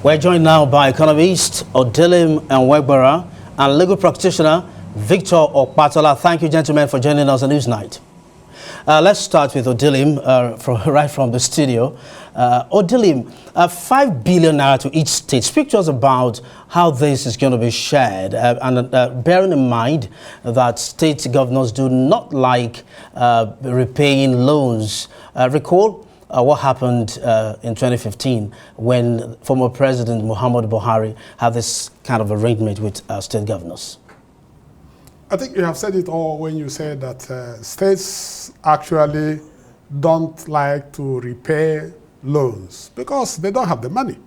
We're joined now by economist Enwegbara and legal practitioner Victor Opatola. Thank you, gentlemen, for joining us on Newsnight. Let's start with Odilim right from the studio. Odilim, 5 billion naira to each state. Speak to us about how this is going to be shared, and bearing in mind that state governors do not like repaying loans. Recall what happened in 2015 when former President Muhammadu Buhari had this kind of arrangement with state governors. I think you have said it all when you said that states actually don't like to repay loans because they don't have the money.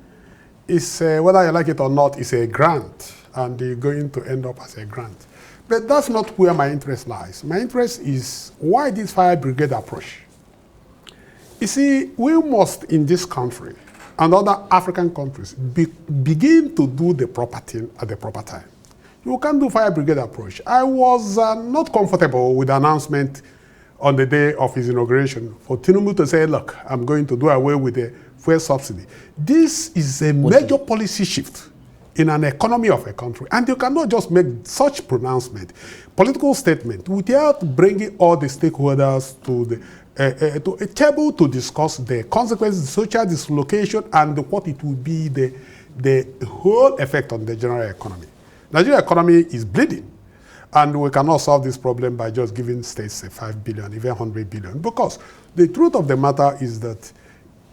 It's, whether you like it or not, it's a grant, and they're going to end up as a grant. But that's not where my interest lies. My interest is why this fire brigade approach. You see, we must, in this country and other African countries, begin to do the proper thing at the proper time. You can't do fire brigade approach. I was not comfortable with the announcement on the day of his inauguration for Tinubu to say, look, I'm going to do away with the fuel subsidy. This is a major policy shift in an economy of a country. And you cannot just make such pronouncement, political statement, without bringing all the stakeholders to a table to discuss the consequences, social dislocation, and what it will be the whole effect on the general economy. Nigeria economy is bleeding, and we cannot solve this problem by just giving states a 5 billion, even 100 billion, because the truth of the matter is that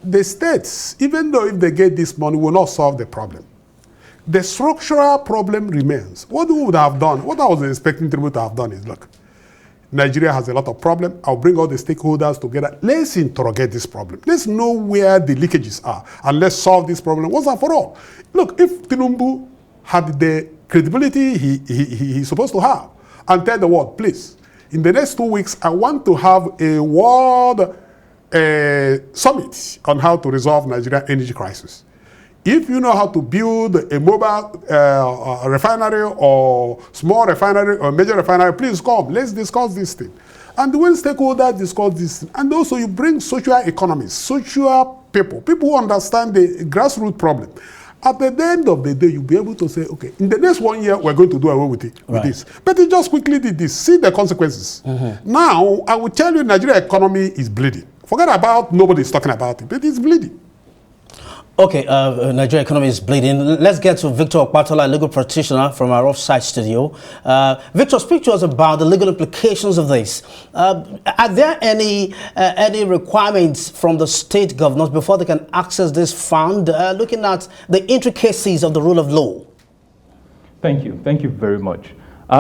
the states, even though if they get this money, will not solve the problem. The structural problem remains. What we would have done, what I was expecting Tinubu to have done is, look, Nigeria has a lot of problems. I'll bring all the stakeholders together. Let's interrogate this problem. Let's know where the leakages are, and let's solve this problem once and for all. Look, if Tinubu had the credibility he's supposed to have, and tell the world, please, in the next 2 weeks, I want to have a world summit on how to resolve Nigeria's energy crisis. If you know how to build a mobile refinery or small refinery or major refinery, please come. Let's discuss this thing. And when stakeholders discuss this, and also you bring social economists, social people who understand the grassroots problem. At the end of the day, you'll be able to say, okay, in the next 1 year, we're going to do away with it, with this. But he just quickly did this. See the consequences. Now, I will tell you, Nigeria economy is bleeding. Forget about nobody's talking about it, but it's bleeding. Okay, Nigeria economy is bleeding. Let's get to Victor Opatola, legal practitioner from our offsite studio. Victor, speak to us about the legal implications of this. Are there any requirements from the state governors before they can access this fund, looking at the intricacies of the rule of law? Thank you very much.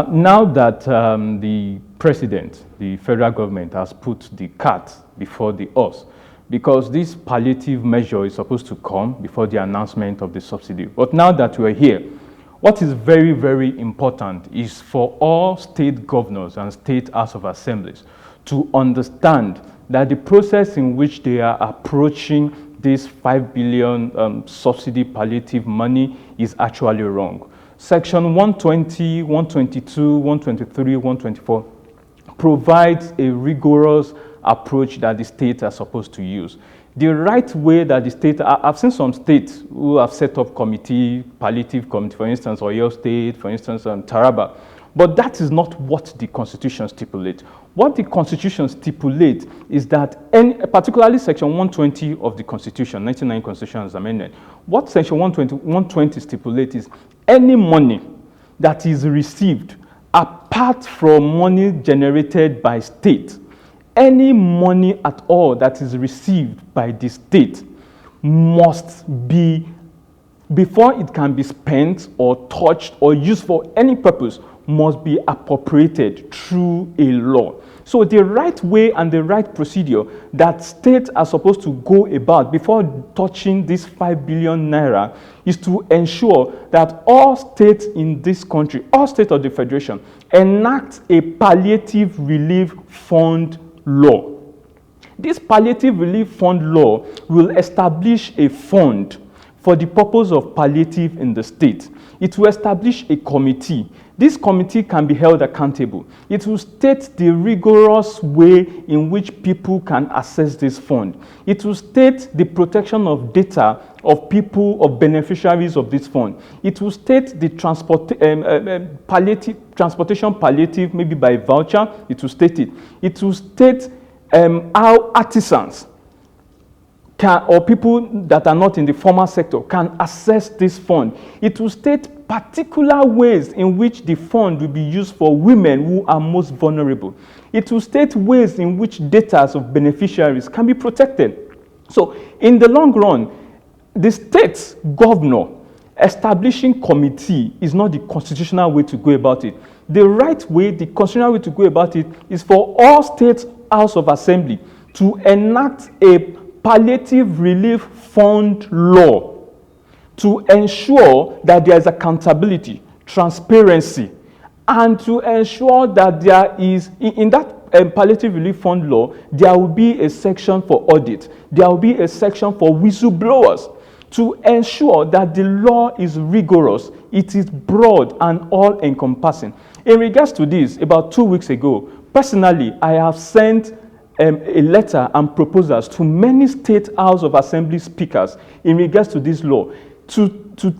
Now that the president, the federal government, has put the cart before the horse, because this palliative measure is supposed to come before the announcement of the subsidy. But now that we're here, what is very, very important is for all state governors and state House of Assemblies to understand that the process in which they are approaching this 5 billion subsidy palliative money is actually wrong. Section 120, 122, 123, 124 provides a rigorous approach that the states are supposed to use. The right way that the state, I've seen some states who have set up palliative committee, for instance, Oyo State, for instance, Taraba. But that is not what the Constitution stipulates. What the Constitution stipulates is that, particularly Section 120 of the Constitution, 1999 Constitution as amended, what Section 120 stipulates is any money that is received apart from money generated by state, any money at all that is received by the state must be, before it can be spent or touched or used for any purpose, must be appropriated through a law. So the right way and the right procedure that states are supposed to go about before touching this 5 billion naira is to ensure that all states in this country, all states of the Federation, enact a palliative relief fund law. This palliative relief fund law will establish a fund for the purpose of palliative in the state. It will establish a committee. This committee can be held accountable. It will state the rigorous way in which people can access this fund. It will state the protection of data of people, of beneficiaries of this fund. It will state the transportation palliative, maybe by voucher. It will state it. It will state how artisans or people that are not in the formal sector can access this fund. It will state particular ways in which the fund will be used for women who are most vulnerable. It will state ways in which data of beneficiaries can be protected. So in the long run, the state governor establishing committee is not the constitutional way to go about it. The right way, the constitutional way to go about it is for all state House of Assembly to enact a palliative relief fund law to ensure that there is accountability, transparency, and to ensure that there is, in that palliative relief fund law, there will be a section for audit, there will be a section for whistleblowers, to ensure that the law is rigorous, it is broad and all-encompassing. In regards to this, about 2 weeks ago, personally, I have sent a letter and proposals to many state House of Assembly speakers in regards to this law to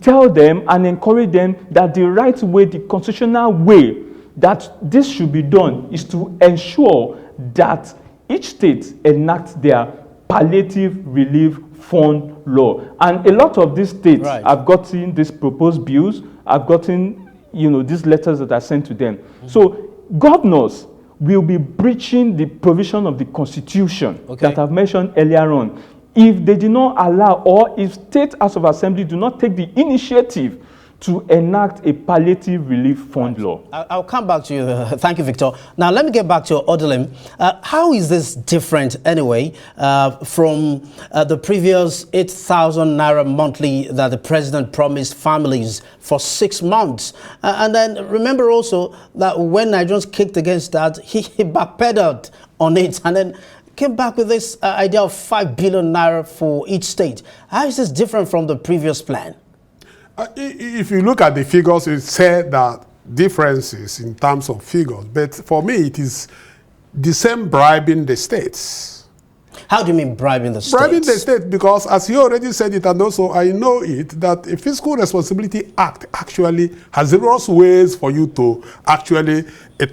tell them and encourage them that the right way, the constitutional way that this should be done is to ensure that each state enacts their palliative relief fund law. And a lot of these states have gotten these proposed bills, have gotten, these letters that are sent to them. So governors will be breaching the provision of the Constitution that I've mentioned earlier on if they do not allow, or if State House of Assembly do not take the initiative to enact a palliative relief fund law. I'll come back to you. Thank you, Victor. Now, let me get back to Odelim. How is this different, anyway, from the previous 8,000 naira monthly that the president promised families for 6 months? And then remember also that when Nigerians kicked against that, he backpedaled on it and then came back with this idea of 5 billion naira for each state. How is this different from the previous plan? If you look at the figures, it said that differences in terms of figures. But for me, it is the same bribing the states. How do you mean bribing the states? Bribing the state because, as you already said it, and also I know it, that a Fiscal Responsibility Act actually has rigorous ways for you to actually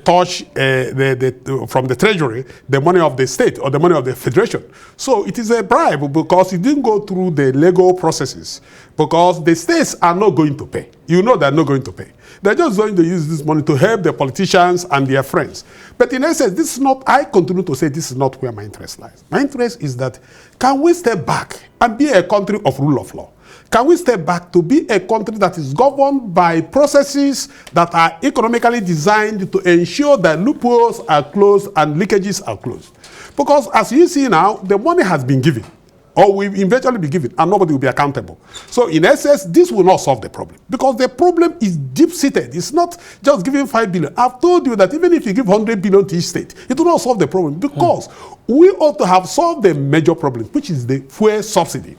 touch from the treasury the money of the state or the money of the federation. So it is a bribe because it didn't go through the legal processes, because the states are not going to pay. You know they're not going to pay. They're just going to use this money to help the politicians and their friends. But in essence, this is not, I continue to say this is not where my interest lies. My interest is that, can we step back and be a country of rule of law? Can we step back to be a country that is governed by processes that are economically designed to ensure that loopholes are closed and leakages are closed? Because as you see now, the money has been given, or will eventually be given, and nobody will be accountable. So in essence, this will not solve the problem, because the problem is deep-seated. It's not just giving 5 billion. I've told you that even if you give 100 billion to each state, it will not solve the problem, because we ought to have solved the major problem, which is the fuel subsidy.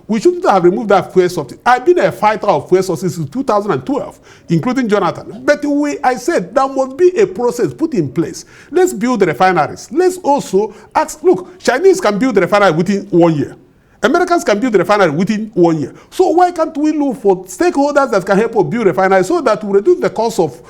We shouldn't have removed that fuel subsidy. I've been a fighter of fuel subsidy since 2012, including Jonathan. But I said there must be a process put in place. Let's build the refineries. Let's also ask, look, Chinese can build the refinery within 1 year. Americans can build the refinery within 1 year. So why can't we look for stakeholders that can help us build refineries so that we reduce the cost of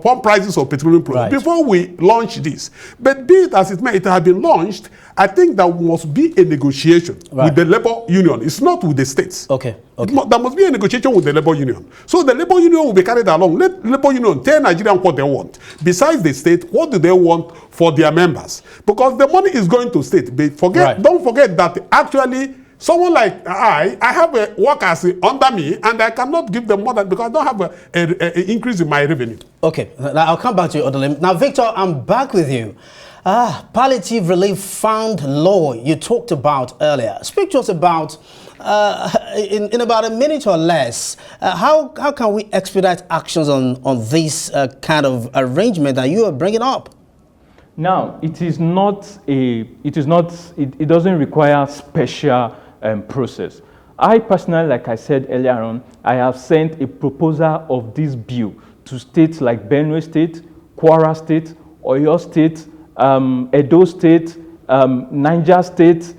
pump prices of petroleum products before we launch this? But be it as it may, it has been launched. I think there must be a negotiation with the labor union. It's not with the states. There must be a negotiation with the labor union. So the labor union will be carried along. Let labor union tell Nigerians what they want. Besides the state, what do they want for their members? Because the money is going to state. But don't forget that actually someone like I have workers under me, and I cannot give them more than, because I don't have an increase in my revenue. Okay, now I'll come back to you, Odelim. Now, Victor, I'm back with you. Palliative relief fund law you talked about earlier. Speak to us about, in about a minute or less, how can we expedite actions on this kind of arrangement that you are bringing up? Now, it doesn't require special process. I personally, like I said earlier on, I have sent a proposal of this bill to states like Benue State, Kwara State, Oyo State, Edo State, Niger State.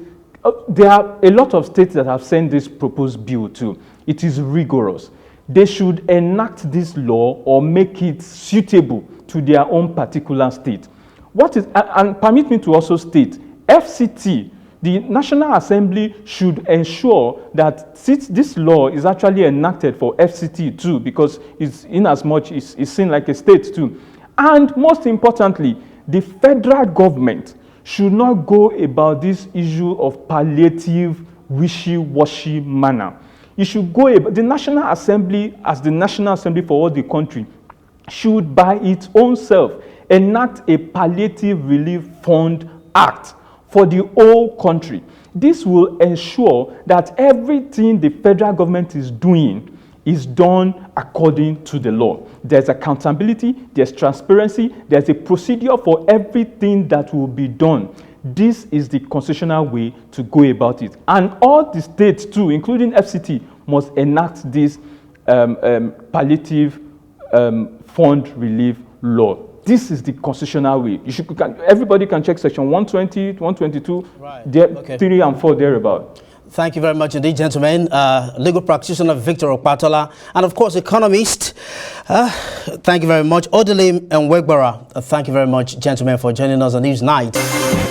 There are a lot of states that have sent this proposed bill to. It is rigorous. They should enact this law or make it suitable to their own particular state. What is, and permit me to also state, FCT, the National Assembly should ensure that this law is actually enacted for FCT too, because it's in as much it's seen like a state too. And most importantly, the federal government should not go about this issue of palliative, wishy-washy manner. It should go about, the National Assembly, as the National Assembly for all the country, should by its own self enact a palliative relief fund act for the whole country. This will ensure that everything the federal government is doing is done according to the law. There's accountability, there's transparency, there's a procedure for everything that will be done. This is the constitutional way to go about it. And all the states too, including FCT, must enact this palliative fund relief law. This is the constitutional way. Everybody can check section 120, 122, right. 3 and 4 thereabout. Thank you very much indeed, gentlemen. Legal practitioner Victor Opatola, and of course, economist. Thank you very much. Odelim Enwegbara. Thank you very much, gentlemen, for joining us on Newsnight.